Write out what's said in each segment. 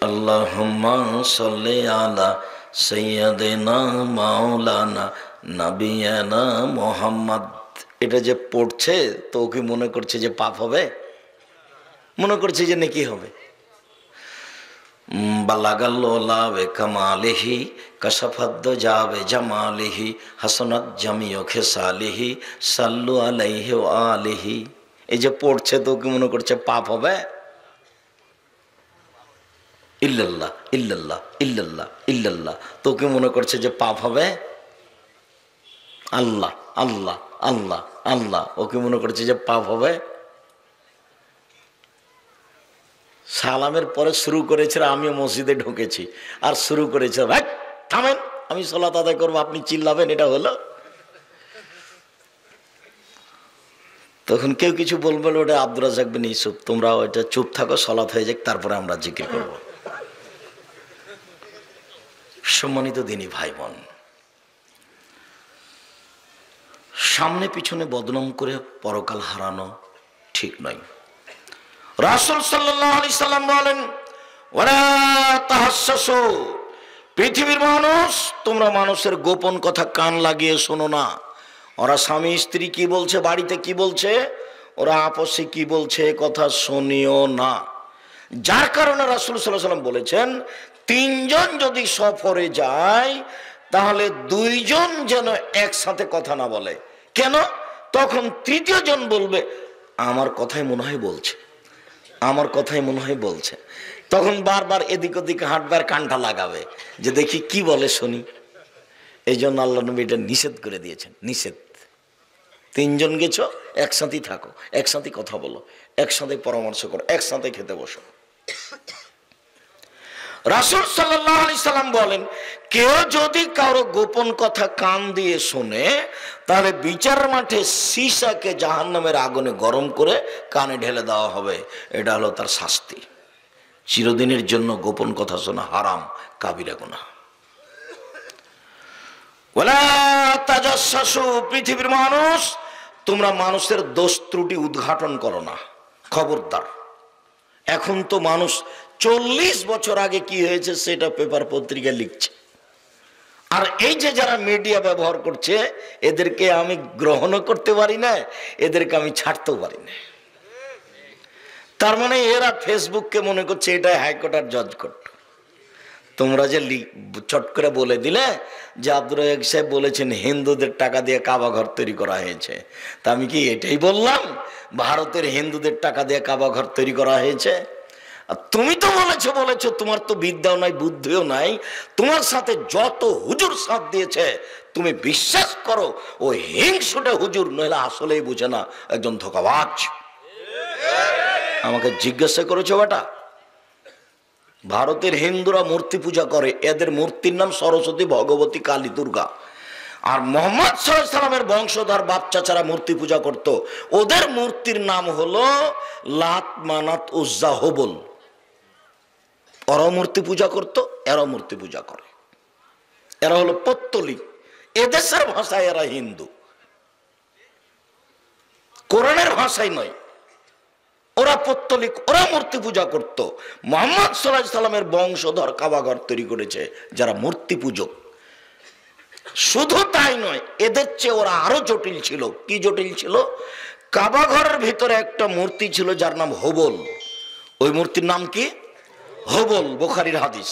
আল্লাহুম্মা সাল্লি আলা সাইয়্যিদিনা মাওলানা নাবিয়ানা মুহাম্মদ। এটা যে পড়ছে তো ওকে মনে করছে যে পাপ হবে, মনে করছে যে নেকি হবে। বালাগাল্লাহ ওয়া কামালিহি কাশাফাদ যাবে জামালিহি হাসানাত জামিউ খিসালিহি সাল্লু আলাইহি ওয়া আলিহি। এই যে পড়ছে তো ওকে মনে করছে পাপ হবে। ইল্লাল্লাহ ইল্লাল্লাহ ইল্লাল্লাহ ইল্লাল্লাহ, তোকে মনে করছে যে পাপ হবে। আল্লাহ আল্লাহ আল্লাহ আল্লাহ, ওকে মনে করছে যে পাপ হবে। সালামের পরে শুরু করেছিল, আমিও মসজিদে ঢুকেছি আর শুরু করেছে, ভাই থামেন, আমি সালাত আদায় করবো, আপনি চিল্লাবেন, এটা হলো। তখন কেউ কিছু বলবে, ওটা আব্দুর রাজ্জাক বিন ইউসুফ, তোমরা ওইটা চুপ থাকো, সালাত হয়ে যাক, তারপরে আমরা জিকির করবো। সম্মানিত দিনী ভাই বোন, সামনে পিছনে বদনাম করে পরকাল হারানো ঠিক নয়। রাসূল সাল্লাল্লাহু আলাইহি সাল্লাম বলেন, ওয়ালা তাহাসসু, পৃথিবীর মানুষ তোমরা মানুষের গোপন কথা কান লাগিয়ে শোনো না। ওরা স্বামী স্ত্রী কি বলছে, বাড়িতে কি বলছে, ওরা আপসে কি বলছে, কথা শুনিও না। যার কারণে রাসূল সাল্লাল্লাহু আলাইহি সাল্লাম বলেছেন, তিনজন যদি সফরে যায় তাহলে দুইজন যেন একসাথে কথা না বলে। কেন? তখন তৃতীয় জন বলবে, আমার কথাই মনে হয় বলছে, আমার কথাই মনে হয় বলছে। তখন বারবার এদিক ওদিক হাঁটবার, কানটা লাগাবে যে দেখি কি বলে শুনি। এই জন্য আল্লাহ নবী এটা নিষেধ করে দিয়েছেন, নিষেধ। তিনজন গেছো, একসাথেই থাকো, একসাথে কথা বলো, একসাথে পরামর্শ করো, একসাথে খেতে বসো। রাসূল সাল্লাল্লাহু আলাইহি সাল্লাম বলেন, কেউ যদি কারো গোপন কথা কান দিয়ে শোনে তাহলে বিচার মাঠে সীসাকে জাহান্নামের আগুনে গরম করে কানে ঢেলে দেওয়া হবে। এটা হলো তার শাস্তি। চিরদিনের জন্য গোপন কথা শোনা হারাম, কাবিরা গুনাহ। ওয়ালা তাজাসসু, পৃথিবীর মানুষ তোমরা মানুষের দোষ ত্রুটি উদ্ঘাটন করো না, খবরদার। এখন তো মানুষ 40 বছর আগে কি হয়েছে সেটা পেপার পত্রিকা লিখছে। আর এই যে যারা মিডিয়া ব্যবহার করছে, এদেরকে আমি গ্রহণও করতে পারি না, এদেরকে আমি ছাড়তেও পারি না। তার মানে এরা ফেসবুককে মনে করছে এটা হাইকোর্ট আর জজ কোর্ট। তোমরা যে চট করে বলে দিলে যে আব্দুর রাজ্জাক সাহেব বলেছেন হিন্দুদের টাকা দিয়ে কাবা ঘর তৈরি করা হয়েছে, তা আমি কি এটাই বললাম ভারতের হিন্দুদের টাকা দিয়ে কাবা ঘর তৈরি করা হয়েছে? তুমি তো বলেছো, তোমার তো বিদ্যাও নাই, বুদ্ধিও নাই, তোমার সাথে যত হুজুর সাথ দিয়েছে তুমি বিশ্বাস করো ও হিংসুটে হুজুর, নইলে আসলেই বুঝে না, একজন ধোঁকাবাজ। আমাকে জিজ্ঞাসা করেছো বেটা, ভারতের হিন্দুরা মূর্তি পূজা করে, এদের মূর্তির নাম সরস্বতী, ভগবতী, কালী, দুর্গা। আর মুহাম্মদ সাল্লাল্লাহু আলাইহি সাল্লামের বংশধর বাপ চাচারা মূর্তি পূজা করত, ওদের মূর্তির নাম হলো লাত, মানাত, উজ্জা, হবল। ওরা মূর্তি পূজা করত, এরা মূর্তি পূজা করে। এরা হলো পত্তলিক, এদেশের ভাষায় এরা হিন্দু, কোরআনের ভাষায় নয়। ওরা পত্তলিক, ওরা মূর্তি পূজা করত। মুহাম্মদ সাল্লাল্লাহু আলাইহি সাল্লামের বংশধর কাবাঘর তৈরি করেছে যারা মূর্তি পূজক। শুধু তাই নয়, এদের চেয়ে ওরা আরো জটিল ছিল। কি জটিল ছিল? কাবাঘরের ভিতরে একটা মূর্তি ছিল যার নাম হবল। ওই মূর্তির নাম কি? হবল, বুখারীর হাদিস।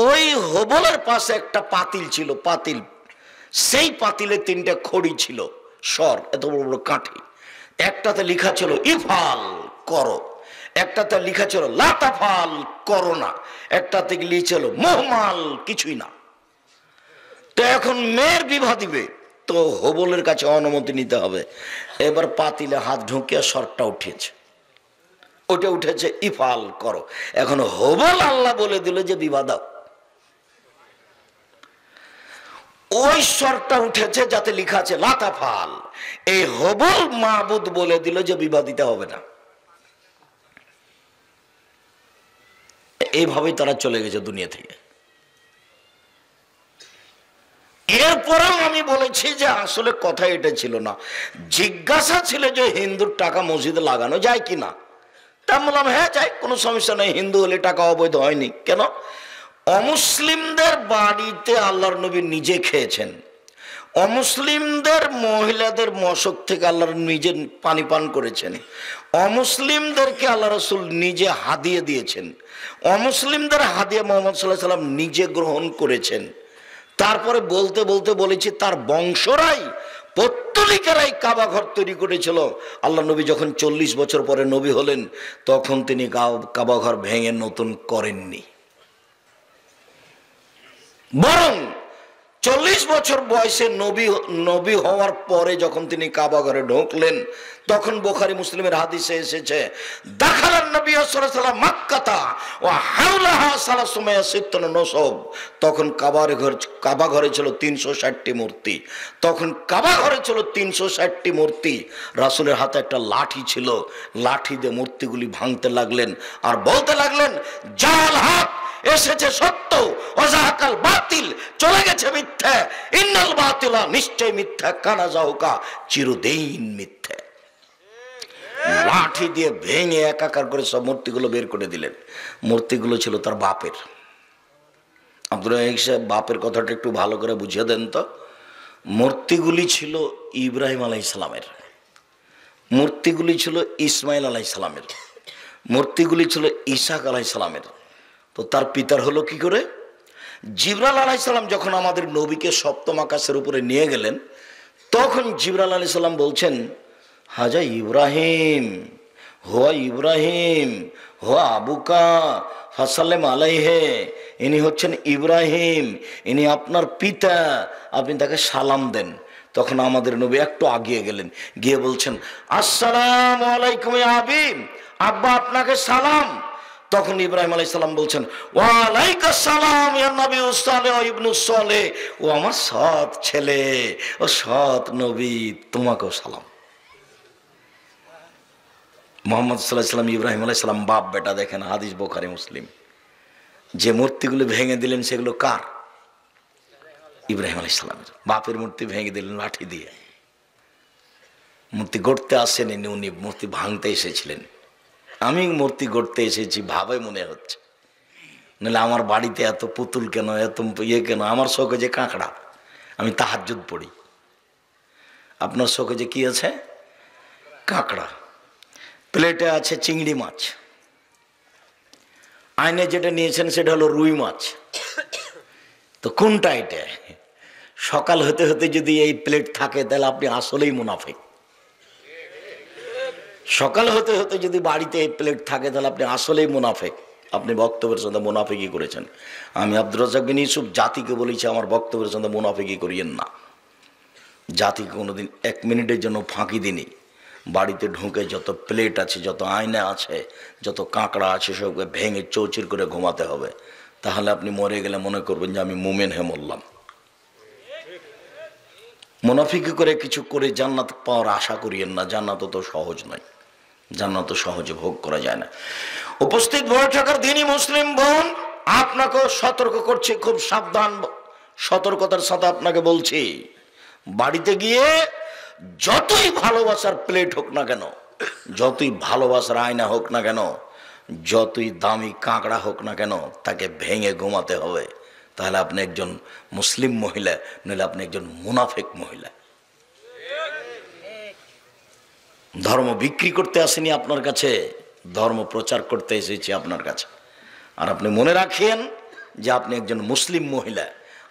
ওই হবলের পাশে একটা পাতিল ছিল, পাতিল। সেই পাতিলে 3টা খড়ি ছিল, সর এত বড় বড় কাঠি। একটাতে লেখা ছিল ইফাল, করো। একটাতে লেখা ছিল লাতাফাল, করো না। একটাতে লিখছিল মোহমাল, কিছুই না। তো এখন মেয়ের বিবাহ দিবে তো হবলের কাছে অনুমতি নিতে হবে। এবার পাতিলে হাত ঢুকিয়ে সরটা উঠিয়েছে, ওটা উঠেছে ইফাল, করো। এখন হবল আল্লাহ বলে দিল যে বিবাহ দাও। ওই স্বরটা উঠেছে যাতে লেখা আছে লাতাফাল, এই হবল মাবুদ বলে দিল যে বিবাহ দিতে হবে না। এইভাবেই তারা চলে গেছে দুনিয়া থেকে। এরপরেও আমি বলেছি যে আসলে কথা এটা ছিল না, জিজ্ঞাসা ছিল যে হিন্দুর টাকা মসজিদে লাগানো যায় কিনা। তা বললাম হ্যাঁ যাই, কোনো সমস্যা নেই, হিন্দু হলে টাকা অবৈধ হয়নি কেন? অমুসলিমদের বাড়িতে আল্লাহর নবী নিজে খেয়েছেন, অমুসলিমদের মহিলাদের মশক থেকে আল্লাহর নিজে পানি পান করেছেন, অমুসলিমদেরকে আল্লাহ রসুল নিজে হাদিয়ে দিয়েছেন, অমুসলিমদের হাদিয়া মুহাম্মদ সাল্লাল্লাহু আলাইহি ওয়াসাল্লাম নিজে গ্রহণ করেছেন। তারপরে বলতে বলতে বলেছি তার বংশরাই পৌত্তলিকেরাই কাবা ঘর তৈরি করেছিল। আল্লাহ নবী যখন 40 বছর পরে নবী হলেন তখন তিনি কাবা ঘর ভেঙে নতুন করেননি, বরং 40 বছর বয়সে নবী হওয়ার পরে যখন তিনি কাবা ঘরে ঢুকলেন তখন বুখারী মুসলিমের হাদিসে এসেছে, দাখালান নবী সাল্লাল্লাহু আলাইহি ওয়াসাল্লাম মক্কাতা ওয়া হাওলাহা সালাসুমায়া সিত্তুন নসব। তখন কাবা ঘরে ছিল 360টি মূর্তি, তখন কাবা ঘরে ছিল 360টি মূর্তি। রাসূলের হাতে একটা লাঠি ছিল, লাঠি দিয়ে মূর্তিগুলি ভাঙতে লাগলেন আর বলতে লাগলেন, জাল হক, এসেছে সত্য, ওয়াজাহাকাল বাতিল, চলে গেছে মিথ্যা, ইন্নাল বাতিলা, নিশ্চয় মিথ্যা, কানা যাওকা, চিরদিন মিথ্যা। লাঠি দিয়ে ভেঙে একাকার করে সব মূর্তিগুলো বের করে দিলেন। মূর্তিগুলো ছিল তার বাপের। আব্দুল রাজ্জাক সাহেব বাপের কথাটা একটু ভালো করে বুঝিয়ে দেন তো। মূর্তিগুলি ছিল ইব্রাহিম আলাইহিস সালামের, মূর্তিগুলি ছিল ইসমাইল আলাইহিস সালামের, মূর্তিগুলি ছিল ইসাক আলাইহিস সালামের। তো তার পিতার হলো কি করে? জিবরাইল আলাইহিস সালাম যখন আমাদের নবীকে সপ্তম আকাশের উপরে নিয়ে গেলেন তখন জিবরাইল আলাইহিস সালাম বলছেন, হাজা ইব্রাহিম, হুয়া ইব্রাহিম, হুয়া আবুকা ফাসাল্লাম আলাইহে, ইনি হচ্ছেন ইব্রাহিম, ইনি আপনার পিতা, আপনি তাকে সালাম দেন। তখন আমাদের নবী একটু আগিয়ে গেলেন, গিয়ে বলছেন, আসসালামু আলাইকুম ইয়া আবি, আব্বা আপনাকে সালাম। তখন ইব্রাহিম আলাইহিস সালাম বলছেন, ওয়া আলাইকুস সালাম ইয়া নবী সালেহ ইবনু সালেহ, ও আমার সৎ ছেলে, ও সৎ নবী, তোমাকেও সালাম। মুহাম্মদ সাল্লাল্লাহু আলাইহি ওয়াসাল্লাম ইব্রাহিম আলাইহিস সালাম বাপ বেটা, দেখেন হাদিস বুখারী মুসলিম। যে মূর্তিগুলো ভেঙে দিলেন সেগুলো কার? ইব্রাহিম আলাইহিস সালামের। বাপের মূর্তি ভেঙে দিলেন লাঠি দিয়ে। মূর্তি গড়তে আসেনি উনি, মূর্তি ভাঙতে এসেছিলেন। আমি মূর্তি গড়তে এসেছি ভাবে মনে হচ্ছে, নাহলে আমার বাড়িতে এত পুতুল কেন, এত ইয়ে কেন? আমার শোকে যে কাঁকড়া, আমি তাহাজ্জুদ পড়ি। আপনার শোকে যে কি আছে? কাঁকড়া। প্লেটে আছে চিংড়ি মাছ, আইনে যেটা নিয়েছেন সেটা হলো রুই মাছ। তো কোনটা এটা? সকাল হতে হতে যদি এই প্লেট থাকে তাহলে আপনি আসলেই মুনাফিক। সকাল হতে হতে যদি বাড়িতে এই প্লেট থাকে তাহলে আপনি আসলেই মুনাফিক। আপনি বক্তব্যের সাথে মুনাফিকি করেছেন। আমি আব্দুর রাজ্জাক বিন ইউসুফ জাতিকে বলেছি, আমার বক্তব্যের সাথে মুনাফিকি করিয়েন না। জাতিকে কোনোদিন 1 মিনিটের জন্য ফাঁকি দিনি। বাড়িতে ঢুকে যত প্লেট আছে, যত আয়না আছে, যত কাঁকড়া আছে, সবকে ভেঙে চৌচির করে ঘুমাতে হবে। তাহলে আপনি মরে গেলে মনে করবেন যে আমি মুমিন হয়ে মরলাম। মুনাফিকি করে কিছু করে জান্নাত পাওয়ার আশা করিয়েন না। জান্নাত তো সহজ নয়, জান্নাত সহজে ভোগ করা যায় না। উপস্থিত বৈঠকের দিনই মুসলিম বোন, আপনাকেও সতর্ক করছি, খুব সাবধান, সতর্কতার সাথে আপনাকে বলছি, বাড়িতে গিয়ে যতই ভালোবাসার প্লেট হোক না কেন, যতই ভালোবাসার আয়না হোক না কেন, যতই দামি কাঁকড়া হোক না কেন, তাকে ভেঙে ঘুমাতে হবে। তাহলে আপনি একজন মুসলিম মহিলা, নইলে আপনি একজন মুনাফিক মহিলা। ধর্ম বিক্রি করতে আসেনি আপনার কাছে, ধর্ম প্রচার করতে এসেছি আপনার কাছে। আর আপনি মনে রাখেন যে আপনি একজন মুসলিম মহিলা,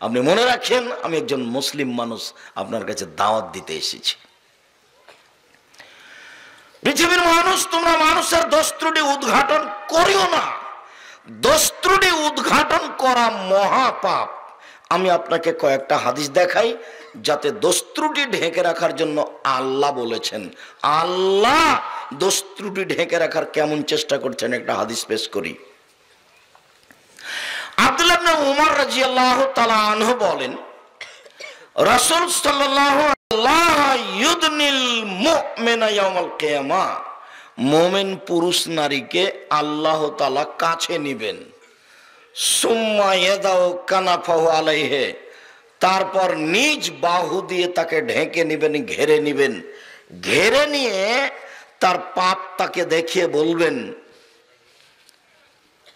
আপনি মনে রাখেন আমি একজন মুসলিম মানুষ, আপনার কাছে দাওয়াত দিতে এসেছি। পৃথিবীর মানুষ, তোমরা মানুষের দোষ ত্রুটি উদ্ঘাটন করিও না। দোষ ত্রুটি উদ্ঘাটন করা মহাপাপ। আমি আপনাকে কয়েকটা হাদিস দেখাই যাতে দোষ ত্রুটি ঢেকে রাখার জন্য আল্লাহ বলেছেন। আল্লাহ দোষ ত্রুটি ঢেকে রাখার কেমন চেষ্টা করছেন, একটা হাদিস পেশ করি। আব্দুল্লাহ ইবনে উমর রাদিয়াল্লাহু তাআলা আনহু বলেন, রাসূল সাল্লাল্লাহু আলাইহি ইউদনিল মুমিনা ইয়াউমাল কিয়ামা, মুমিন পুরুষ নারীকে আল্লাহ তাআলা কাছে নেবেন। সুম্মা ইয়াদাউ কানাফাহু আলাইহি, তারপর নিজ বাহু দিয়ে তাকে ঢেকে নেবেন, ঘেরে নেবেন। ঘেরে নিয়ে তার পাপ তাকে দেখিয়ে বলবেন,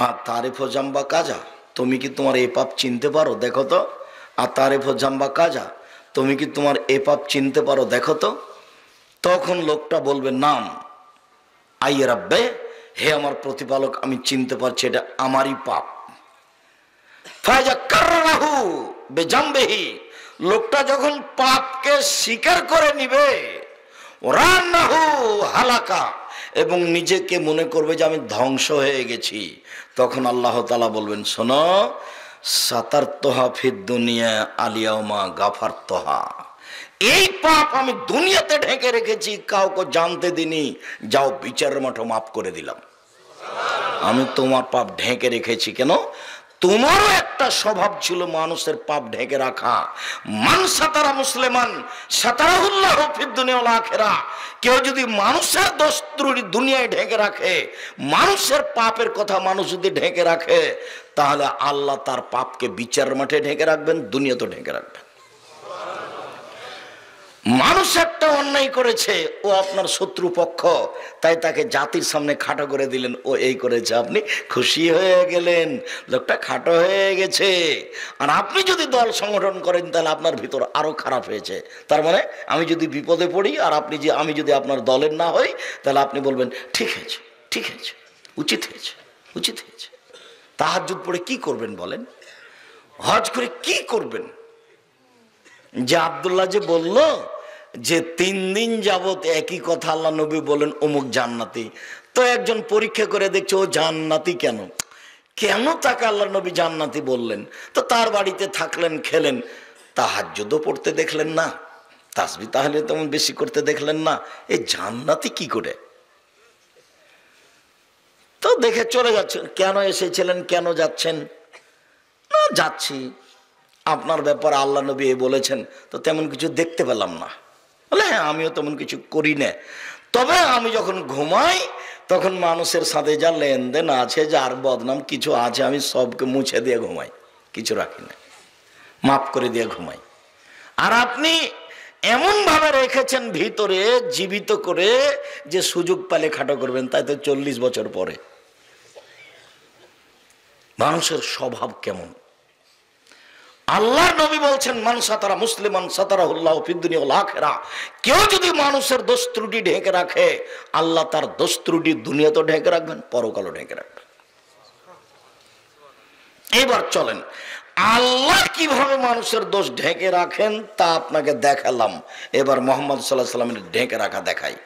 আর তারিফ জাম্বা কাজা, তুমি কি তোমার এ পাপ চিনতে পারো দেখো তো। আর তারিফ জাম্বা কাজা, তুমি কি তোমার এ পাপ চিনতে পারো দেখো তো। তখন লোকটা বলবে নাম আইয়ে রাব্বে, হে আমার প্রতিপালক আমি চিনতে পারছি এটা আমারই পাপ। ফায়জা কাররাহু বেজামবেহি, লোকটা যখন পাপকে স্বীকার করে নিবে, রান্নাহু হালাকা, এবং নিজেকে মনে করবে যে আমি ধ্বংস হয়ে গেছি, তখন আল্লাহ তাআলা বলবেন শোনো, সাতারতহা ফিদ দুনিয়া আলিয়াউমা গাফারতহা, এই পাপ আমি দুনিয়াতে ঢেকে রেখেছি, কাউকে জানতে দিনি, যাও বিচারের মাঠে মাফ করে দিলাম। আমি তোমার পাপ ঢেকে রেখেছি কেন? তোমারও একটা স্বভাব ছিল মানুষের পাপ ঢেকে রাখা। মান সাতারা মুসলিমান সাতারাহুল্লাহু ফিদ দুনিয়া ওয়াল আখিরা, কেউ যদি মানুষের দোষ ত্রুটি দুনিয়ায় ঢেকে রাখে, মানুষের পাপের কথা মানুষ যদি ঢেকে রাখে, তাহলে আল্লাহ তার পাপকে বিচারের মাঠে ঢেকে রাখবেন, দুনিয়াতে ঢেকে রাখবেন। মানুষ একটা অন্যায় করেছে, ও আপনার শত্রু পক্ষ, তাই তাকে জাতির সামনে খাটো করে দিলেন, ও এই করেছে, আপনি খুশি হয়ে গেলেন, লোকটা খাটো হয়ে গেছে। আর আপনি যদি দল সংগঠন করেন তাহলে আপনার ভিতর আরো খারাপ হয়েছে। তার মানে আমি যদি বিপদে পড়ি আর আমি যদি আপনার দলের না হই, তাহলে আপনি বলবেন ঠিক হয়েছে, ঠিক হয়েছে, উচিত হয়েছে, উচিত হয়েছে। তাহাজ্জুদ পড়ে কি করবেন বলেন? হজ করে কি করবেন? যে আব্দুল্লাহ যে বলল যে 3 দিন যাবত একই কথা আল্লাহ নবী বলেন অমুক জান্নাতি, তো একজন পরীক্ষা করে দেখছে ও জান্নাতি কেন, কেন তাকে আল্লাহ নবী জান্নাতি বললেন? তো তার বাড়িতে থাকলেন, খেলেন, তাহাজ্জুদও পড়তে দেখলেন না, তাসবিহ তাহলে তেমন বেশি করতে দেখলেন না, এই জান্নাতি কি করে? তো দেখে চলে যাচ্ছেন। কেন এসেছিলেন, কেন যাচ্ছেন? না যাচ্ছি, আপনার ব্যাপারে আল্লাহ নবী বলেছেন, তো তেমন কিছু দেখতে পেলাম না। বলে হ্যাঁ আমিও তেমন কিছু করি না, তবে আমি যখন ঘুমাই তখন মানুষের সাথে যা লেনদেন আছে, যার বদনাম কিছু আছে, আমি সবকে মুছে দিয়ে ঘুমাই, কিছু রাখি না, মাফ করে দিয়ে ঘুমাই। আর আপনি এমন ভাবে রেখেছেন ভিতরে জীবিত করে যে সুযোগ পেলে খাটো করবেন, তাই তো 40 বছর পরে। মানুষের স্বভাব কেমন? আল্লাহর নবী বলছেন মান সাতারা মুসলিমান সাতারাহুল্লাহু ফিদ দুনিয়া ওয়াল আখিরা, কেউ যদি মানুষের দোষ ত্রুটি ঢেকে রাখে, আল্লাহ তার দোষ ত্রুটি দুনিয়াতেও ঢেকে রাখবেন, পরকালও ঢেকে রাখবেন। এবার চলেন আল্লাহ কিভাবে মানুষের দোষ ঢেকে রাখেন তা আপনাকে দেখালাম। এবার মুহাম্মদ সাল্লাল্লাহু আলাইহি সাল্লামের ঢেকে রাখা দেখাই।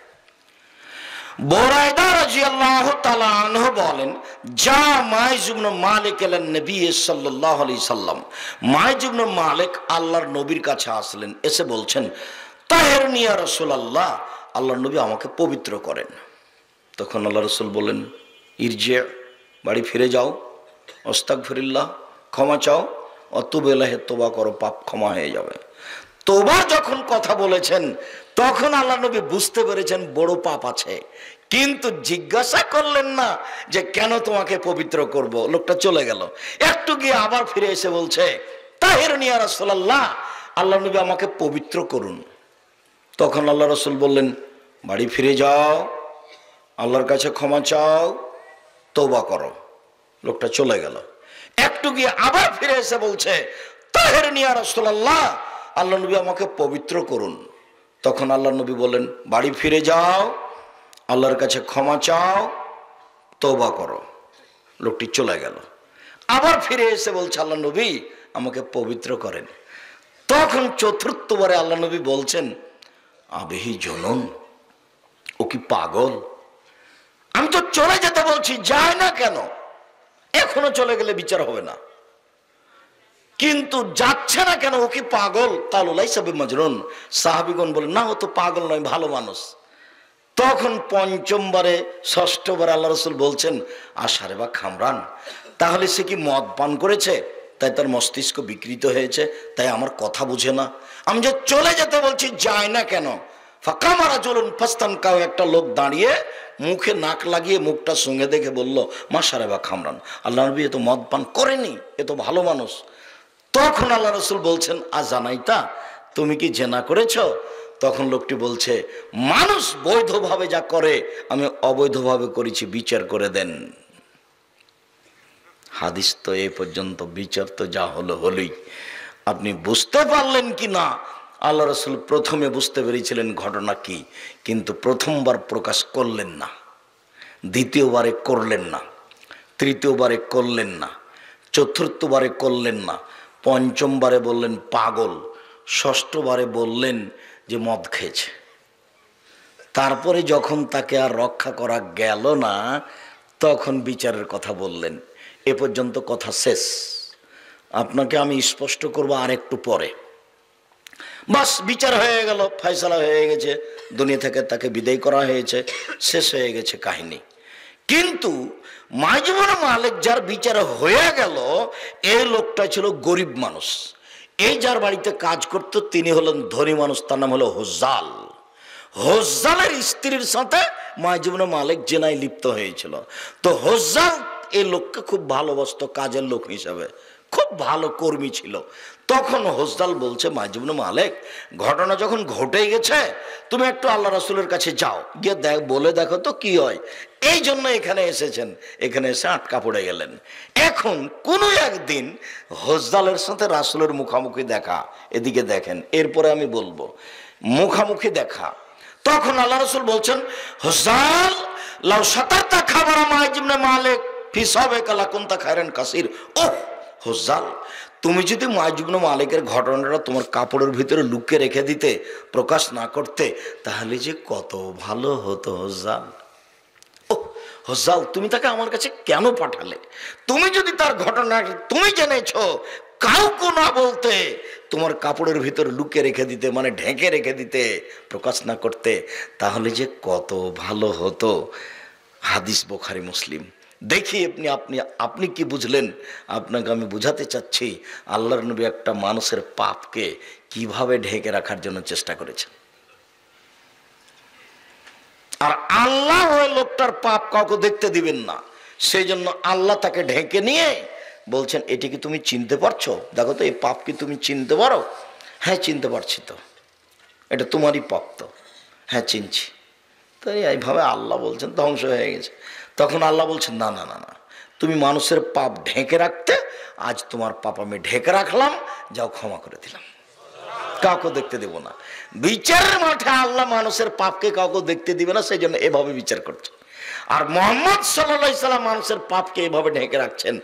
বুরায়দা রাদিয়াল্লাহু তাআলা আনহু বলেন, যা মাইজ ইবনে মালিক এলেন নবী সাল্লাল্লাহু আলাইহি সাল্লাম, মাইজ ইবনে মালিক আল্লাহর নবীর কাছে আসলেন, এসে বলছেন তাহেরনি ইয়া রাসূলুল্লাহ, আল্লাহর নবী আমাকে পবিত্র করেন। তখন আল্লাহ রাসূল বলেন ইরজি, বাড়ি ফিরে যাও, আস্তাগফিরুল্লাহ, ক্ষমা চাও, অতুব ইলাইহি, তওবা করো, পাপ ক্ষমা হয়ে যাবে। তোবার যখন কথা বলেছেন তখন আল্লাহ নবী বুঝতে পেরেছেন বড় পাপ আছে, কিন্তু জিজ্ঞাসা করলেন না যে কেন তোমাকে পবিত্র করব। লোকটা চলে গেল, একটু গিয়ে আবার ফিরে এসে বলছে তাহেরনি ইয়া রাসূলুল্লাহ, আল্লাহ নবী আমাকে পবিত্র করুন। তখন আল্লাহ রাসূল বললেন বাড়ি ফিরে যাও, আল্লাহর কাছে ক্ষমা চাও, তওবা করো। লোকটা চলে গেল, একটু গিয়ে আবার ফিরে এসে বলছে তাহেরনি ইয়া রাসূলুল্লাহ, আল্লাহ নবী আমাকে পবিত্র করুন। তখন আল্লাহ নবী বলেন বাড়ি ফিরে যাও, আল্লাহর কাছে ক্ষমা চাও, তওবা করো। লোকটি চলে গেল, আবার ফিরে এসে বলছে আল্লাহ নবী আমাকে পবিত্র করেন। তখন চতুর্থবারে আল্লাহ নবী বলছেন আবেহি জনন, ও কি পাগল? আমি তো চলে যেতে বলছি, যায় না কেন? এখনো চলে গেলে বিচার হবে না, কিন্তু যাচ্ছে না কেন? ও কি পাগল? কালুলাই সাবে মাজনুন। সাহাবীগণ বলেন না, ও তো পাগল নয়, ভালো মানুষ। তখন পঞ্চমবারে ষষ্ঠবারে আল্লাহ রাসূল বলছেন আশারে বা খামরান, তাহলে সে কি মদ পান করেছে, তাই তার মস্তিষ্ক বিকৃত হয়েছে, তাই আমার কথা বুঝে না। আমি যে চলে যেতে বলছি যায় না কেন? ফাকামারা চলুন ফাস্তান কাউ, একটা লোক দাঁড়িয়ে মুখে নাক লাগিয়ে মুখটা সঙ্গে দেখে বলল মাশারে বা খামরান, আল্লাহ নবী এ তো মদ পান করেনি, এ তো ভালো মানুষ। তখন আল্লাহ রাসূল বলছেন আজানাইতা, তুমি কি জেনা করেছ? তখন লোকটি বলছে মানুষ বৈধভাবে যা করে আমি অবৈধভাবে করেছি, বিচার করে দেন। হাদিস তো এ পর্যন্ত, বিচার তো যা হলো হলোই। আপনি বুঝতে পারলেন কি না? আল্লাহ রসুল প্রথমে বুঝতে পেরেছিলেন ঘটনা কি, কিন্তু প্রথমবার প্রকাশ করলেন না, দ্বিতীয়বারে করলেন না, তৃতীয়বারে করলেন না, চতুর্থবারে করলেন না, পঞ্চমবারে বললেন পাগল, ষষ্ঠবারে বললেন যে মদ খেয়েছে। তারপরে যখন তাকে আর রক্ষা করা গেল না, তখন বিচারের কথা বললেন। এ পর্যন্ত কথা শেষ। আপনাকে আমি স্পষ্ট করব আর একটু পরে। বাস বিচার হয়ে গেল, ফয়সালা হয়ে গেছে, দুনিয়া থেকে তাকে বিদায় করা হয়েছে, শেষ হয়ে গেছে কাহিনী। কিন্তু মাইজুবুল মালিক যার বিচার হয়ে গেল, এই লোকটা ছিল গরিব মানুষ। এই যার বাড়িতে কাজ করতো তিনি হলেন ধনী মানুষ, তার নাম হলো হুজ্জাল। হুজ্জালের স্ত্রীর সাথে মাইজুবুল মালিক জেনায় লিপ্ত হয়েছিল। তো হুজ্জাল এই লোককে খুব ভালোবাসতো, কাজের লোক হিসাবে, খুব ভালো কর্মী ছিল। তখন হুজ্জাল বলছে মাইজুবুল মালিক, ঘটনা যখন ঘটে গেছে, তুমি একটু আল্লাহ রাসূলের কাছে যাও, গিয়ে বলে দেখো তো কি হয়। এই জন্য এখানে এসেছেন, এখানে এসে আটকা পড়ে গেলেন। এখন কোনো একদিন হুজ্জালের সাথে রাসূলের মুখামুখি দেখা, এদিকে দেখেন, এরপরে আমি বলবো মুখামুখি দেখা। তখন আল্লাহ রাসূল বলছেন, হুজ্জাল লাউ সাতারতা খাবার মাইজুবুল মালিক ফি সাবিকা লাকুনতা খায়রান কাসীর। ওহ হুজ্জাল, তুমি যদি মাইজুবুল মালিকের ঘটনাটা তোমার কাপড়ের ভিতরে লুকিয়ে রেখে দিতে, প্রকাশ না করতে, তাহলে যে কত ভালো হতো হুজ্জাল। ও হুজ্জাল, তুমি তাকে আমার কাছে কেন পাঠালে? তুমি যদি তার ঘটনা তুমি জেনেছো, কাউকে না বলতে, তোমার কাপড়ের ভিতরে লুকিয়ে রেখে দিতে, মানে ঢেকে রেখে দিতে, প্রকাশ না করতে, তাহলে যে কত ভালো হতো। হাদিস বুখারী মুসলিম। দেখি আপনি আপনি আপনি কি বুঝলেন? আপনাকে আমি বুঝাতে চাচ্ছি আল্লাহর নবী একটা মানুষের পাপকে কিভাবে ঢেকে রাখার জন্য চেষ্টা করেছেন। আর আল্লাহ ওই লোকটার পাপ কাউকে দেখতে দিবেন না, সেই জন্য আল্লাহ তাকে ঢেকে নিয়ে বলছেন, এটি কি তুমি চিনতে পারছো? দেখো তো এই পাপ কি তুমি চিনতে পারো? হ্যাঁ চিনতে পারছি তো, এটা তোমারই পাপ তো। হ্যাঁ চিনছি। তো এইভাবে আল্লাহ বলছেন ধ্বংস হয়ে গেছে। তখন আল্লাহ বলছেন, না না না না, তুমি মানুষের পাপ ঢেকে রাখতে, আজ তোমার পাপ আমি ঢেকে রাখলাম, যাও ক্ষমা করে দিলাম, কাউকে দেখতে দেব না। বিচারের মাঠে আল্লাহ মানুষের পাপকে কাউকে দেখতে দিবে না, সেই জন্য এভাবে বিচার করছে। আর মুহাম্মদ সাল্লাল্লাহু আলাইহি সাল্লাম মানুষের পাপকে এভাবে ঢেকে রাখছেন।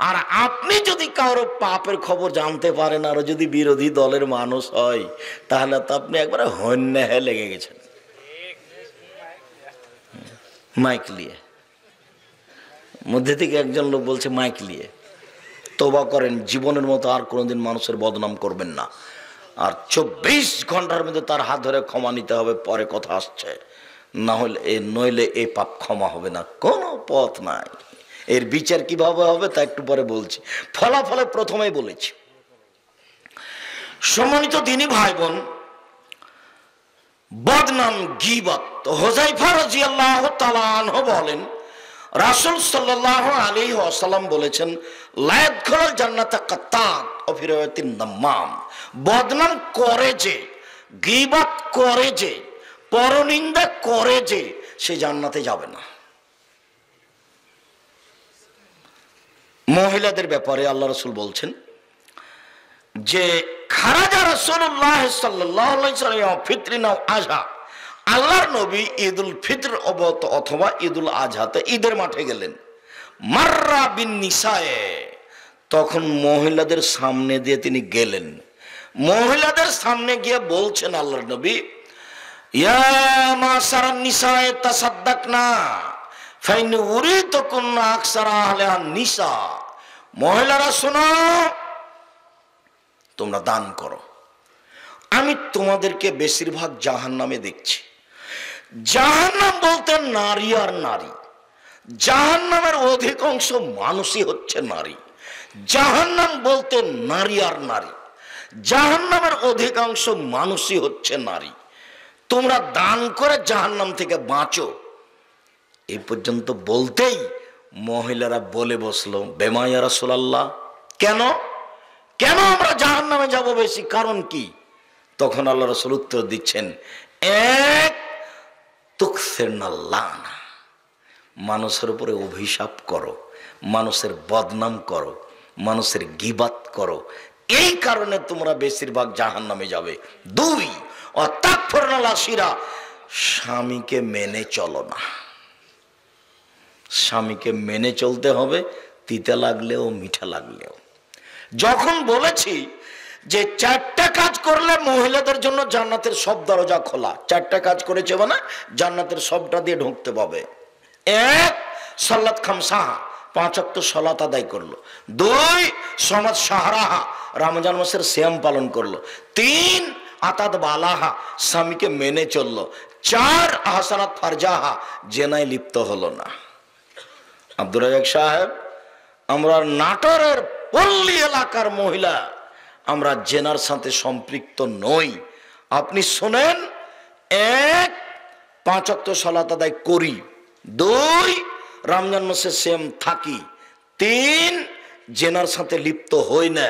আর আপনি যদি কারো পাপের খবর জানতে পারেন, আর যদি বিরোধী দলের মানুষ হয়, তাহলে তো আপনি একবারে হন্যে লেগে গেছেন। মাইক নিয়ে মধ্যে থেকে একজন লোক বলছে মাইক নিয়ে, তওবা করেন, জীবনের মতো আর কোনোদিন মানুষের বদনাম করবেন না। আর 24 ঘন্টার মধ্যে তার হাত ধরে ক্ষমা নিতে হবে, পরে কথা আসছে, না হলে নইলে এই পাপ ক্ষমা হবে না, কোনো পথ নাই। এর বিচার কিভাবে হবে তা একটু পরে বলছি, ফলাফলে প্রথমেই বলেছি। সম্মানিত দ্বীনী ভাই বোন, বদনাম গীবত। হুযায়ফা রাদিয়াল্লাহু তাআলা আনহু বলেন, রাসূল সাল্লাল্লাহু আলাইহি ওয়াসাল্লাম বলেছেন, লা ইয়াদখুলুল জান্নাতা কাত্তাত ওয়া ফি রাওয়ায়াতিন নাম্মাম। বদনাম করে যে, গীবত করে যে, পরনিন্দা করে যে, সে জান্নাতে যাবে না। মহিলাদের ব্যাপারে আল্লাহ রাসূল বলছেন যে, খারাজা রাসূলুল্লাহ সাল্লাল্লাহু আলাইহি ওয়াসাল্লাম ফিতরিনা আযহা। আল্লাহর নবী ঈদুল ফিতর অথবা ঈদুল আজহাতে ঈদের মাঠে গেলেন। মাররা বিন নিসায়ে, তখন মহিলাদের সামনে দিয়ে তিনি গেলেন। মহিলাদের সামনে গিয়ে বলছেন আল্লাহর নবী, ইয়া মাশারান নিসায়ে তাসাদদাকনা ফাইন উরিতুকুন্না আকসারা আহলিন নিসা। মহিলারা শোনো, তোমরা দান করো, আমি তোমাদেরকে বেশিরভাগ জাহান্নামে দেখছি। জাহান্নাম বলতে নারী আর নারী, জাহান্নামের অধিকাংশ মানুষই হচ্ছে নারী। জাহান্নাম বলতে নারী আর নারী, জাহান্নামের অধিকাংশ মানুষই হচ্ছে নারী। তোমরা দান করে জাহান্নাম থেকে বাঁচো। এই পর্যন্ত বলতেই মহিলারা বলে বসলো, বেমা ইয়া রাসূলুল্লাহ, কেন কেন আমরা জাহান্নামে যাব বেশি, কারণ কি? তখন আল্লাহ রাসূল উত্তর দিচ্ছেন, এক তুকসিরনাল লানা, মানুষের উপরে অভিশাপ করো, মানুষের বদনাম করো, মানুষের গীবাত করো, এই কারণে তোমরা বেশিরভাগ জাহান্নামে যাবে। 2 অতাকফরনালাসিরা, স্বামীকে মেনে চলো না। স্বামীকে মেনে চলতে হবে, তিতা লাগলেও মিঠা লাগলেও। যখন বলেছি যে 4টা কাজ করলে মহিলাদের জন্য জান্নাতের সব দরজা খোলা, 4টা কাজ করেছে মানে জান্নাতের সবটা দিয়ে ঢুকতে পাবে। 1 সালাত খামসাহা, 5 ওয়াক্ত সালাত আদায় করলো। 2 সমাজ সাহারাহা, রমজান মাসের সিয়াম পালন করলো। 3 আতাদ বালাহা, স্বামীকে মেনে চললো। 4 আহসানাত ফারজাহা, জেনায় লিপ্ত হলো না। আব্দুর রাজ্জাক সাহেব, আমরা নাটোরের পল্লী এলাকার মহিলা, আমরা জেনার সাথে সম্পৃক্ত নই। আপনি শোনেন, 1 5 ওয়াক্ত সালাত আদায় করি। 2 রমজান মাসে সেম থাকি। 3 জেনার সাথে লিপ্ত হই না।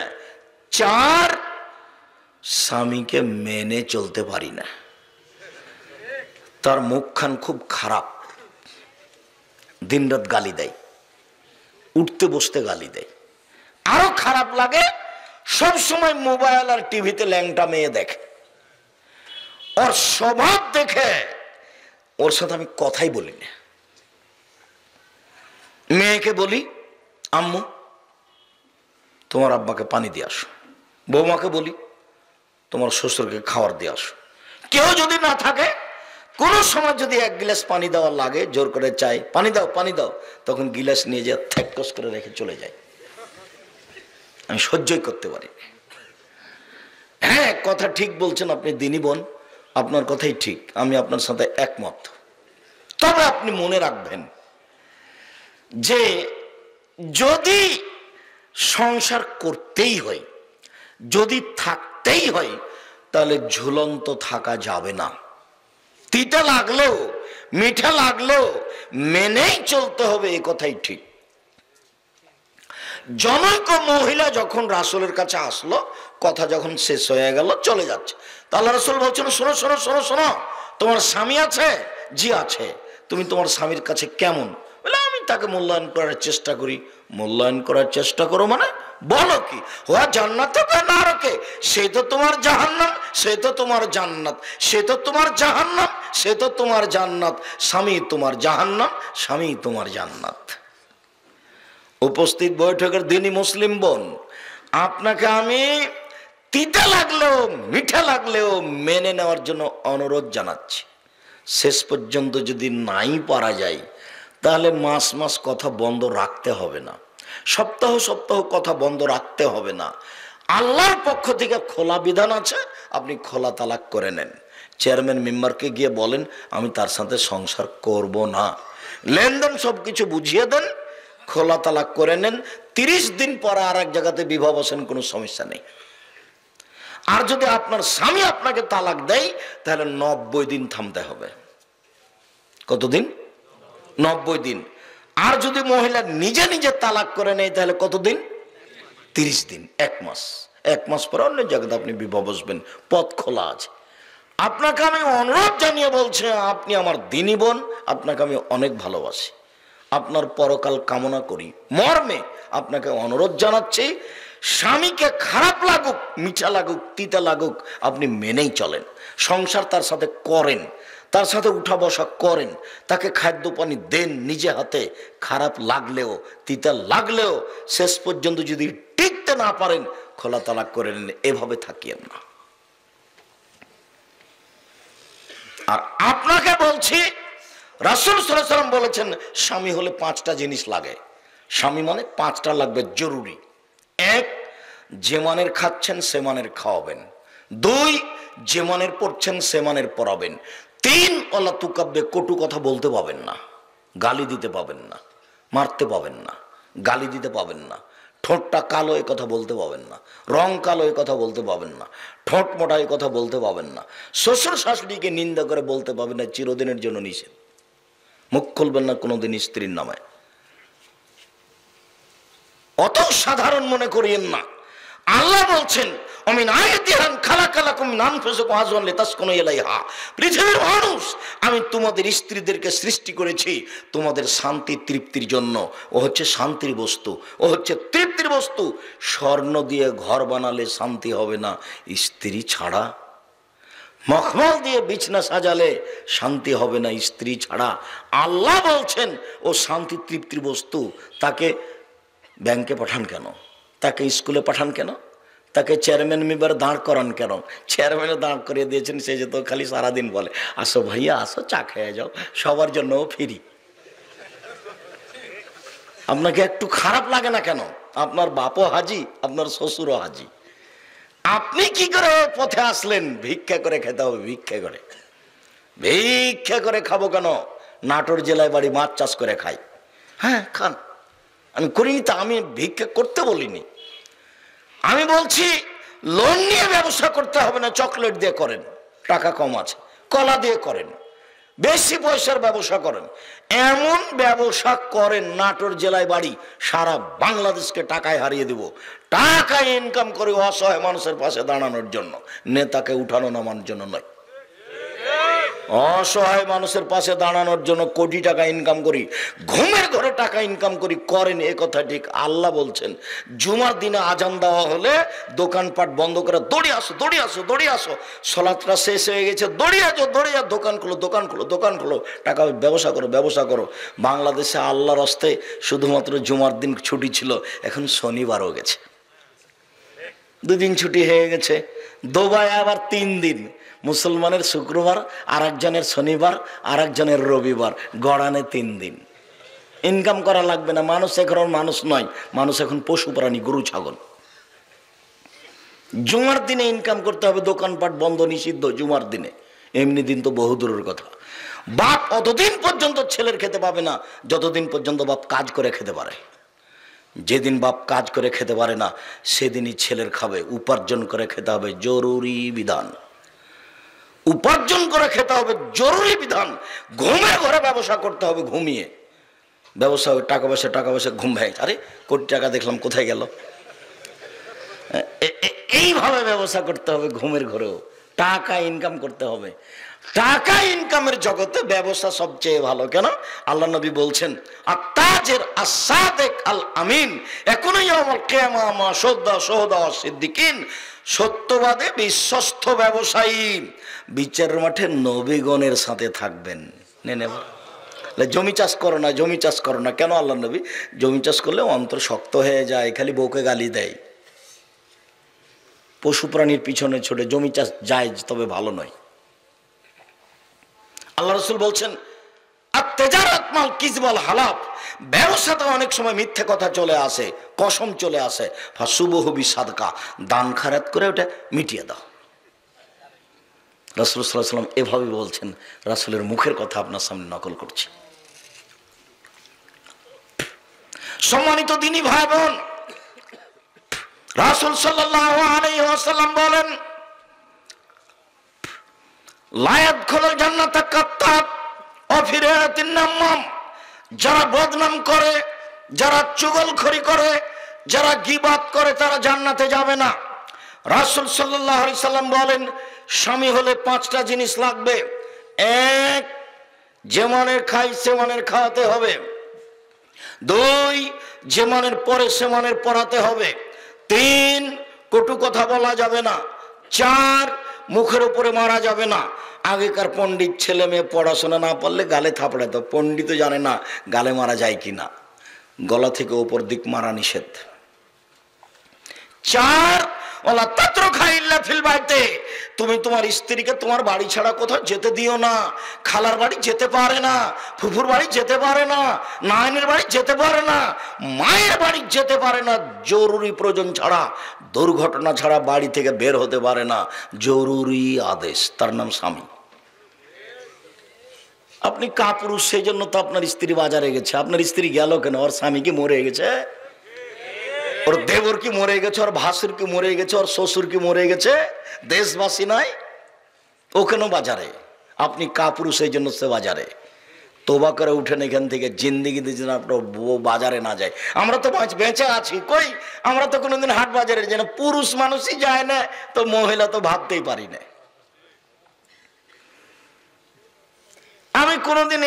4 স্বামীকে মেনে চলতে পারি না। তার মুখখান খুব খারাপ, দিনরাত গালি দেয়, উঠতে বসতে গালি দেয়। আরো খারাপ লাগে, সব সময় মোবাইল আর টিভিতে ল্যাংটা মেয়ে দেখে। ওর স্বভাব দেখে ওর সাথে আমি কথাই বলি না। মেয়েকে বলি, আম্মু তোমার আব্বাকে পানি দিয়ে আসো। বৌমাকে বলি, তোমার শ্বশুরকে খাবার দিয়ে আসো। কেউ যদি না থাকে, কোন সময় যদি 1 গ্লাস পানি দেওয়া লাগে, জোর করে চাই পানি দাও পানি দাও, তখন গিলাস নিয়ে যে থ্যাকস করে রেখে চলে যায়। আমি সহ্যই করতে পারি। হ্যাঁ, কথা ঠিক বলছেন আপনি দিনী বোন, আপনার কথাই ঠিক, আমি আপনার সাথে একমত। তবে আপনি মনে রাখবেন যে যদি সংসার করতেই হয়, যদি থাকতেই হয়, তাহলে ঝুলন্ত থাকা যাবে না। তিতা লাগলেও মিঠা লাগলেও মেনেই চলতে হবে, এ কথাই ঠিক। জনৈক মহিলা যখন রাসূলের কাছে আসলো, কথা যখন শেষ হয়ে গেল, চলে যাচ্ছে, তাহলে রাসূল বলছেন, শোনো শোনো শোনো শোনো, তোমার স্বামী আছে? জি আছে। তুমি তোমার স্বামীর কাছে কেমন? বলে, আমি তাকে মূল্যায়ন করার চেষ্টা করি। মূল্যায়ন করার চেষ্টা করো মানে বলো কি? ওয়া জান্নাতে না রাখে, সে তো তোমার জাহান্নাম, সে তো তোমার জান্নাত, সে তো তোমার জাহান্নাম, সে তো তোমার জান্নাত। স্বামী তোমার জাহান্নাম, স্বামী তোমার জান্নাত। উপস্থিত বৈঠকের দিনই মুসলিম বোন, আপনাকে আমি তিতা লাগলেও মিঠা লাগলেও মেনে নেওয়ার জন্য অনুরোধ জানাচ্ছি। শেষ পর্যন্ত যদি নাই পারা যায়, তাহলে মাস মাস কথা বন্ধ রাখতে হবে না, সপ্তাহ সপ্তাহ কথা বন্ধ রাখতে হবে না। আল্লাহর পক্ষ থেকে খোলা বিধান আছে, আপনি খোলা তালাক করে নেন। চেয়ারম্যান মেম্বারকে গিয়ে বলেন, আমি তার সাথে সংসার করব না। লেনদেন সবকিছু বুঝিয়ে দেন, খোলা তালাক করে নেন। 30 দিন পরে আর এক জায়গাতে বিবাহ বসেন, কোনো সমস্যা নেই। আর যদি আপনার স্বামী আপনাকে তালাক দেয়, তাহলে 90 দিন থামতে হবে। কতদিন? 90 দিন। আর যদি মহিলা নিজে নিজে তালাক করে নেয়, তাহলে কতদিন? 30 দিন, 1 মাস। 1 মাস পরে অন্য জায়গাতে আপনি বিবাহ বসবেন, পথ খোলা আছে। আপনাকে আমি অনুরোধ জানিয়ে বলছি, আপনি আমার দিনী বোন, আপনাকে আমি অনেক ভালোবাসি, আপনার পরকাল কামনা করি মর্মে আপনাকে অনুরোধ জানাচ্ছি, স্বামীকে খারাপ লাগুক, মিঠা লাগুক, তিতা লাগুক, আপনি মেনেই চলেন। সংসার তার সাথে করেন, তার সাথে উঠা বসা করেন, তাকে খাদ্য পানি দেন নিজে হাতে। খারাপ লাগলেও তিতা লাগলেও শেষ পর্যন্ত যদি টিকতে না পারেন, খোলা তালাক করে নেন। এভাবে থাকিয়েন না। আর আপনাকে বলছি, রাসূল সাল্লাল্লাহু আলাইহি ওয়াসাল্লাম বলেছেন, স্বামী হলে 5টা জিনিস লাগে। স্বামী মানে 5টা লাগবে জরুরি। 1, যে মানের খাচ্ছেন সে মানের খাওয়াবেন। 2, যে মানের পড়ছেন সে মানের পড়াবেন। 3, ওয়ালা তুকাব্বে, কটু কথা বলতে পাবেন না, গালি দিতে পাবেন না, মারতে পাবেন না, গালি দিতে পাবেন না, ঠোঁটটা কালো এ কথা বলতে পাবেন না, রং কালো এ কথা বলতে পাবেন না, ঠোঁট মোটা এ কথা বলতে পাবেন না, শ্বশুর শাশুড়িকে নিন্দা করে বলতে পাবেন না, চিরদিনের জন্য নিষেধ। মুখ খুলবেন না কোনোদিন স্ত্রীর নামে। অত সাধারণ মনে করিয়েন না। আল্লাহ বলছেন, পৃথিবীর মানুষ, আমি তোমাদের স্ত্রীদেরকে সৃষ্টি করেছি তোমাদের শান্তি তৃপ্তির জন্য। ও হচ্ছে শান্তির বস্তু, ও হচ্ছে তৃপ্তির বস্তু। স্বর্ণ দিয়ে ঘর বানালে শান্তি হবে না স্ত্রী ছাড়া, মখমল দিয়ে বিছনা সাজালে শান্তি হবে না স্ত্রী ছাড়া। আল্লাহ বলছেন ও শান্তি তৃপ্তির বস্তু। তাকে ব্যাংকে পাঠান কেন? তাকে স্কুলে পাঠান কেন? তাকে চেয়ারম্যান মেম্বার দাঁড় করান কেন? চেয়ারম্যানে দাঁড় করিয়ে দিয়েছেন, সে যে তো খালি সারাদিন বলে আসো ভাইয়া আসো, চা খেয়ে যাও, সবার জন্য ফ্রি। আপনাকে একটু খারাপ লাগে না কেন? আপনার বাপও হাজি, আপনার শ্বশুরও হাজি। আপনি কি করে পথে আসলেন? ভিক্ষা করে খেতে হবে, ভিক্ষা করে। ভিক্ষা করে খাবো কেন? নাটোর জেলায় বাড়ি, মাছ চাষ করে খাই। হ্যাঁ খান, আমি করিনি তা, আমি ভিক্ষা করতে বলিনি। আমি বলছি লোন নিয়ে ব্যবসা করতে হবে না, চকলেট দিয়ে করেন, টাকা কম আছে, কলা দিয়ে করেন, বেশি পয়সার ব্যবসা করেন। এমন ব্যবসা করেন নাটোর জেলায় বাড়ি, সারা বাংলাদেশকে টাকায় হারিয়ে দেব। টাকা ইনকাম করে অসহায় মানুষের পাশে দাঁড়ানোর জন্য, নেতাকে উঠানো নামানোর জন্য নয়। অসহায় মানুষের পাশে দাঁড়ানোর জন্য কোটি টাকা ইনকাম করি, ঘুমের ঘরে টাকা ইনকাম করি। করেন এ কথা ঠিক। আল্লাহ বলছেন জুমার দিনে আজান দেওয়া হলে দোকানপাট বন্ধ করে দৌড়ে আসো, দৌড়ে আসো, দৌড়ে আসো। সলাতটা শেষ হয়ে গেছে, দৌড়ে আসো, দৌড়ে আসো, দোকান খোলো, দোকান খোলো, দোকান খোলো, টাকা ব্যবসা করো, ব্যবসা করো। বাংলাদেশে আল্লাহর রাস্তায় শুধুমাত্র জুমার দিন ছুটি ছিল, এখন শনিবারও গেছে, 2 দিন ছুটি হয়ে গেছে। দুবাই আবার 3 দিন, মুসলমানের শুক্রবার, আর একজনের শনিবার, আর একজনের রবিবার, গড়ানে 3 দিন। ইনকাম করা লাগবে না। মানুষ এখন মানুষ নয়, মানুষ এখন পশু প্রাণী, গরু ছাগল। জুমার দিনে ইনকাম করতে হবে, দোকানপাট বন্ধ, নিষিদ্ধ জুমার দিনে। এমনি দিন তো বহু দূরের কথা। বাপ অতদিন পর্যন্ত ছেলের খেতে পাবে না যতদিন পর্যন্ত বাপ কাজ করে খেতে পারে। যেদিন বাপ কাজ করে খেতে পারে না সেদিনই ছেলের খাবে। উপার্জন করে খেতে হবে, জরুরি বিধান। উপার্জন করে খেতে হবে, জরুরি বিধান। ঘুমের ঘরে ব্যবসা করতে হবে, ঘুমিয়ে ব্যবসা, টাকা পয়সা, টাকা পয়সা, ঘুম ভাই, আরে কোটি টাকা দেখলাম কোথায় গেল। এইভাবে ব্যবসা করতে হবে, ঘুমের ঘরেও টাকা ইনকাম করতে হবে। টাকা ইনকামের জগতে ব্যবসা সবচেয়ে ভালো। কেন? আল্লাহ নবী বলছেন আত্তাজির আস-সাদিক আল আমিন একুনু ইয়াউমাল কিয়ামা মা শুহাদা সিদ্দিকিন। সত্যবাদী বিশ্বস্ত ব্যবসায়ী বিচারের মাঠে নবীগণের সাথে থাকবেন। জমি চাষ করো না, জমি চাষ করো না। কেন? আল্লাহ নবী জমি চাষ করলে অন্তর শক্ত হয়ে যায়, খালি বউকে গালি দেয়। পশু প্রাণীর পিছনে ছোটে জমি চাষ যায়, তবে ভালো নয়। আল্লাহ রাসূল বলছেন আত-তিজারাত মাল কিযব ওয়াল হালাফ, ব্যবসাতে অনেক সময় মিথ্যে কথা চলে আসে, কসম চলে আসে। ফাসুবহু বিসাদকা, দান খায়রাত করে ওটা মিটিয়ে দাও। রাসূল সাল্লাল্লাহু আলাইহি ওয়াসাল্লাম এভাবে বলছেন। রাসূলের মুখের কথা আপনার সামনে নকল করছি। সম্মানিত দ্বীনি ভাই বোন, রাসূল সাল্লাল্লাহু আলাইহি ওয়াসাল্লাম বলেন লা ইয়াদখুলুল জান্নাতা কাত্তাব ওয়া ফিরাতিন নামাম, যারা বদনাম করে, যারা চুগলখড়ি করে, যারা গীবাত করে, তারা জান্নাতে যাবে না। রাসূল সাল্লাল্লাহু আলাইহি সাল্লাম বলেন স্বামী হলে 5টা জিনিস লাগবে। 1, যে মানের খাই সে মানের খাওয়াতে হবে। 2, যে মানের পরে সে মানের পড়াতে হবে। 3, কটু কথা বলা যাবে না। 4, মুখের উপরে মারা যাবে না। আগেকার পণ্ডিত ছেলে মেয়ে পড়াশোনা না পারলে গালে থাপড়াত, পণ্ডিত জানে না গালে মারা যায় কিনা। গলা থেকে উপর দিক মারা নিষেধ। 4, ওয়ালা তাতরুকা ইল্লা ফিল বাইতে, তুমি তোমার স্ত্রীকে তোমার বাড়ি ছাড়া কোথাও যেতে দিও না। খালার বাড়ি যেতে পারে না, ফুফুর বাড়ি যেতে পারে না, নায়ের বাড়ি যেতে পারে না, মায়ের বাড়ি যেতে পারে না। জরুরি প্রয়োজন ছাড়া, দুর্ঘটনা ছাড়া বাড়ি থেকে বের হতে পারে না। জরুরি আদেশ, তার নাম স্বামী। আপনি কাপুরুষ, সেই জন্য তো আপনার স্ত্রী বাজারে গেছে। আপনার স্ত্রী গেল কেন? ওর স্বামী কি মরে গেছে? ওর দেবর কি মরে গেছে? ওর ভাসুর কি মরে গেছে? ওর শ্বশুর কি মরে গেছে? দেশবাসী নাই ও কেন বাজারে? আপনি কাপুরুষ, সেই জন্য সে বাজারে। তোবা করে উঠেন এখান থেকে, জিন্দিগিতে যেন আপনার বাজারে না যায়। আমরা তো বেঁচে আছি কই, আমরা তো কোনোদিন হাট বাজারে যেন পুরুষ মানুষই যায় না, তো মহিলা তো ভাবতেই পারি না। আমি কোনোদিন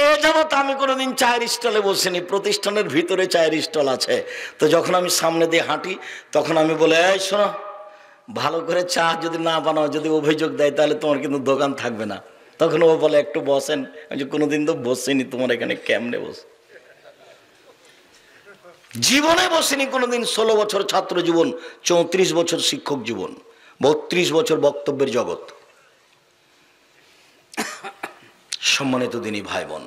আমি কোনোদিন চায়ের স্টলে বসিনি, প্রতিষ্ঠানের ভিতরে চায়ের স্টল আছে, তো যখন আমি সামনে দিয়ে হাঁটি তখন আমি বলে, এই শোনো, ভালো করে চা যদি না বানাও, যদি অভিযোগ দেয় তাহলে তোমার কিন্তু দোকান থাকবে না। তখন ও বলে একটু বসেন। আমি কোনোদিন তো বসিনি, তোমার এখানে কেমনে বস? জীবনে বসিনি কোনোদিন। 16 বছর ছাত্র জীবন, 34 বছর শিক্ষক জীবন, 32 বছর বক্তব্যের জগৎ। সম্মানিত দিনী ভাই বোন,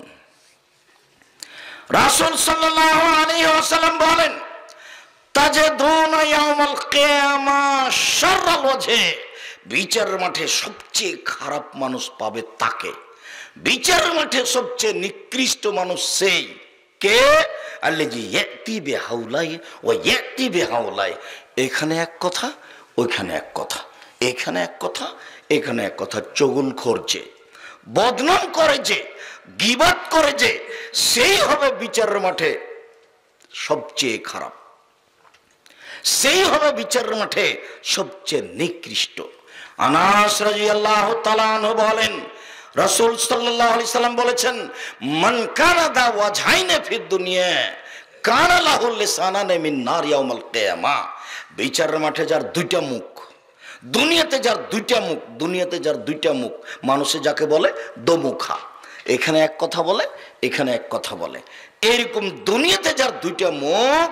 রাসূল সাল্লাল্লাহু আলাইহি ওয়াসাল্লাম বলেন, তাজদুনা ইয়াউমাল কিয়ামাহ শাররাল ওয়াজহি, বিচারের মাঠে সবচেয়ে খারাপ মানুষ পাবে তাকে। বিচারের মাঠে সবচেয়ে নিকৃষ্ট মানুষ সেই কে? আল্লাযী ইয়াতি বিহাউলাই ওয়া ইয়াতি বিহাউলাই। এখানে এক কথা, ওইখানে এক কথা, এখানে এক কথা, এখানে এক কথা। চগুলখোর যে, বদনাম করে যে, গীবাত করে যে, সেই হবে বিচারের মাঠে সবচেয়ে খারাপ, সেই হবে বিচারের মাঠে সবচেয়ে নিকৃষ্ট। আনাস রাদিয়াল্লাহু তাআলা আনহু বলেন, রাসূল সাল্লাল্লাহু আলাইহি সাল্লাম বলেছেন, মান কানা দা ওয়াজহাইনে ফিদ দুনিয়া কানা লাহু লিসানানে মিন নার ইয়াউমাল কিয়ামা। বিচারের মাঠে যার দুইটা মুখ, দুনিয়াতে যার দুইটা মুখ, দুনিয়াতে যার দুইটা মুখ, মানুষে যাকে বলে দোমুখা, এখানে এক কথা বলে, এখানে এক কথা বলে, এরকম দুনিয়াতে যার দুইটা মুখ,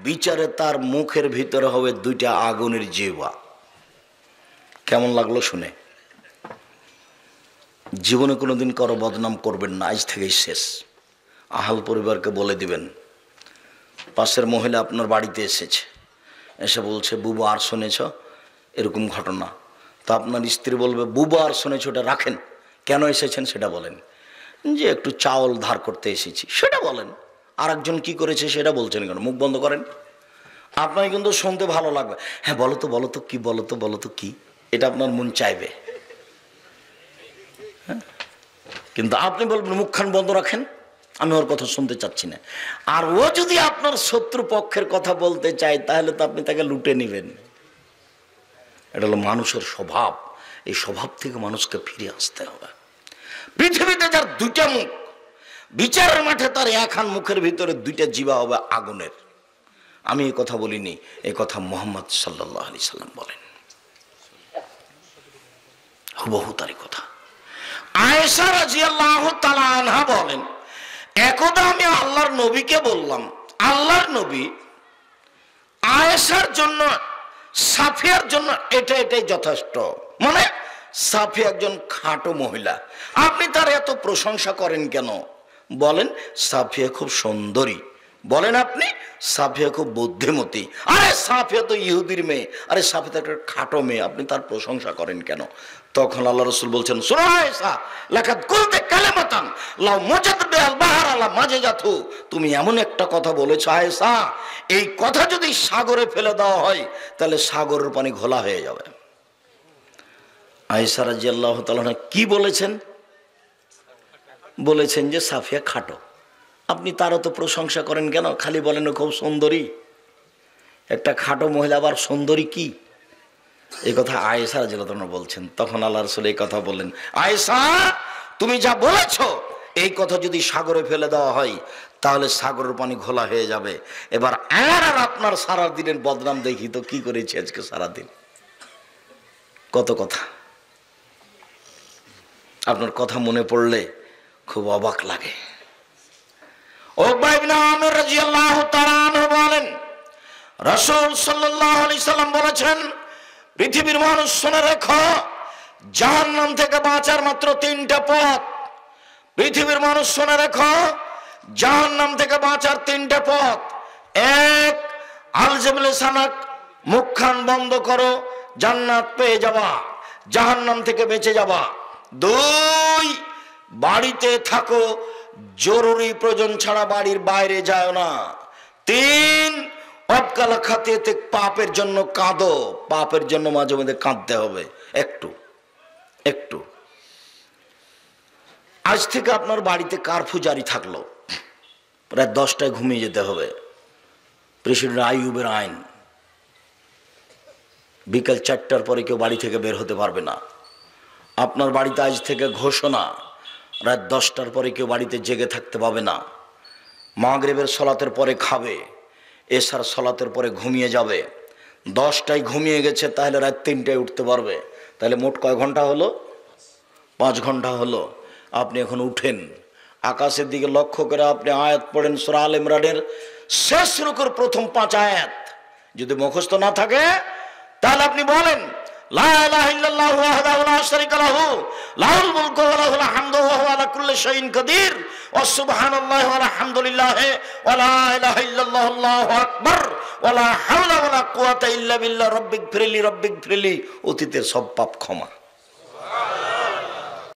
বিচারে তার মুখের ভিতরে হবে দুইটা আগুনের জিহ্বা। কেমন লাগলো শুনে? জীবনে কোনোদিন কারো বদনাম করবেন না, আজ থেকেই শেষ। আহাল পরিবারকে বলে দিবেন, পাশের মহিলা আপনার বাড়িতে এসেছে, এসে বলছে, বুবু আর শুনেছ এরকম ঘটনা, তো আপনার স্ত্রী বলবে, বুবু আর শুনেছ ওটা রাখেন, কেন এসেছেন সেটা বলেন। যে একটু চাউল ধার করতে এসেছি সেটা বলেন। আর একজন কি করেছে সেটা বলছেন কেন? মুখ বন্ধ করেন, আপনার কিন্তু শুনতে ভালো লাগবে। হ্যাঁ বলো তো, বলো তো কি, বলো তো, বলো তো কি, এটা আপনার মন চাইবে। হ্যাঁ, কিন্তু আপনি বলবেন মুখখান বন্ধ রাখেন, আমি ওর কথা শুনতে চাচ্ছি না। আর ও যদি আপনার শত্রু পক্ষের কথা বলতে চায় তাহলে তো আপনি তাকে লুটে নেবেন। এটা হলো মানুষের স্বভাব। এই স্বভাব থেকে মানুষকে ফিরে আসতে হবে। পৃথিবীতে যার দুইটা মুখ, বিচারের মাঠে তার একখান মুখের ভিতরে দুইটা জিহ্বা হবে আগুনের। আমি এই কথা বলিনি, এই কথা মুহাম্মদ সাল্লাল্লাহু আলাইহি সাল্লাম বলেন, হুবহু তারই কথা। আয়েশা রাদিয়াল্লাহু তাআলা আনহা বলেন, একদা আমি আল্লাহর নবীকে বললাম, আল্লাহর নবী, আয়েশার জন্য, সাফিয়ার জন্য এটা এটাই যথেষ্ট। মানে সাফিয়া একজন খাটো মহিলা, আপনি তার এত প্রশংসা করেন কেন? বলেন সাফিয়া খুব সুন্দরী, বলেন আপনি সাফিয়া খুব বুদ্ধিমতী। আরে সাফিয়া তো ইহুদির মেয়ে, আরে সাফিয়া তো একটা খাটো মেয়ে, আপনি তার প্রশংসা করেন কেন? তখন আল্লাহ রাসূল বলছেন, শোনো আয়েশা, লাকাদ কুলতে কালিমাতান লাউ মুজাদ বিল বাহর আলা মাজজাতু, তুমি এমন একটা কথা বলেছো আয়েশা, এই কথা যদি সাগরে ফেলে দেওয়া হয় তাহলে সাগরের পানি ঘোলা হয়ে যাবে। আয়েশা রাদিয়াল্লাহু তাআলা কি বলেছেন? বলেছেন যে সাফিয়া খাটো। আপনি তারও তো প্রশংসা করেন কেন? খালি বলেন খুব সুন্দরী। একটা খাটো মহিলা আবার সুন্দরী কি? এই কথা আয়েশা রাদিয়াল্লাহু তাআলা বলছেন। তখন আল্লাহ রাসূল এই কথা বললেন, আয়েশা তুমি যা বলেছো এই কথা যদি সাগরে ফেলে দেওয়া হয় তাহলে সাগরের পানি ঘোলা হয়ে যাবে। এবার আর আপনার সারা দিনের বদনাম দেখি তো কি করেছি আজকে সারাদিন। কত কথা, আপনার কথা মনে পড়লে খুব অবাক লাগে। উকবা ইবনে আমির রাদিয়াল্লাহু তাআলা আনহু বলেন, রাসূল সাল্লাল্লাহু আলাইহি সাল্লাম বলেছেন, পৃথিবীর মানুষ শুনে রেখো, জাহান্নাম থেকে বাঁচার মাত্র 3টা পথ। পৃথিবীর মানুষ শুনে রেখো, জাহান্নাম থেকে বাঁচার 3টা পথ। 1, আলজিমুল সানাক, মুখখান বন্ধ করো, জান্নাত পেয়ে যাবা, জাহান্নাম থেকে বেঁচে যাবা। 2, বাড়িতে থাকো, জরুরি প্রয়োজন ছাড়া বাড়ির বাইরে যায় না। 3, অবকালা খাতিয়েতে পাপের জন্য কাঁদো, পাপের জন্য মাঝে মধ্যে কাঁদতে হবে একটু একটু। আজ থেকে আপনার বাড়িতে কারফিউ জারি থাকলো, প্রায় 10টায় ঘুমিয়ে যেতে হবে। প্রেসিডেন্ট আইয়ুবের আইন, বিকাল 4টার পরে কেউ বাড়ি থেকে বের হতে পারবে না। আপনার বাড়িতে আজ থেকে ঘোষণা, রাত 10টার পরে কেউ বাড়িতে জেগে থাকতে পাবে না। মাগরিবের সলাতের পরে খাবে, এশার সলাতের পরে ঘুমিয়ে যাবে। 10টায় ঘুমিয়ে গেছে, তাহলে রাত 3টায় উঠতে পারবে। তাহলে মোট কয় ঘন্টা হলো? 5 ঘন্টা হলো। আপনি এখন উঠেন, আকাশের দিকে লক্ষ্য করে আপনি আয়াত পড়েন সূরা আল ইমরানের শেষ রুকুর প্রথম 5 আয়াত। যদি মুখস্থ না থাকে তাহলে আপনি বলেন, লা ইলাহা ইল্লাল্লাহু ওয়াহদাহু লা শারীকা লাহু লাহুল মুলকু ওয়া লাহুল হামদু ওয়া হুয়া আলা কুল্লি শাইইন কাদির ওয়া সুবহানাল্লাহি ওয়া আলহামদুলিল্লাহি ওয়া লা ইলাহা ইল্লাল্লাহু আল্লাহু আকবার ওয়া লা হাওলা ওয়া লা কুওয়াতা ইল্লা বিল্লাহ রব্বিগফিরলি রব্বিগফিরলি। অতীতের সব পাপ ক্ষমা।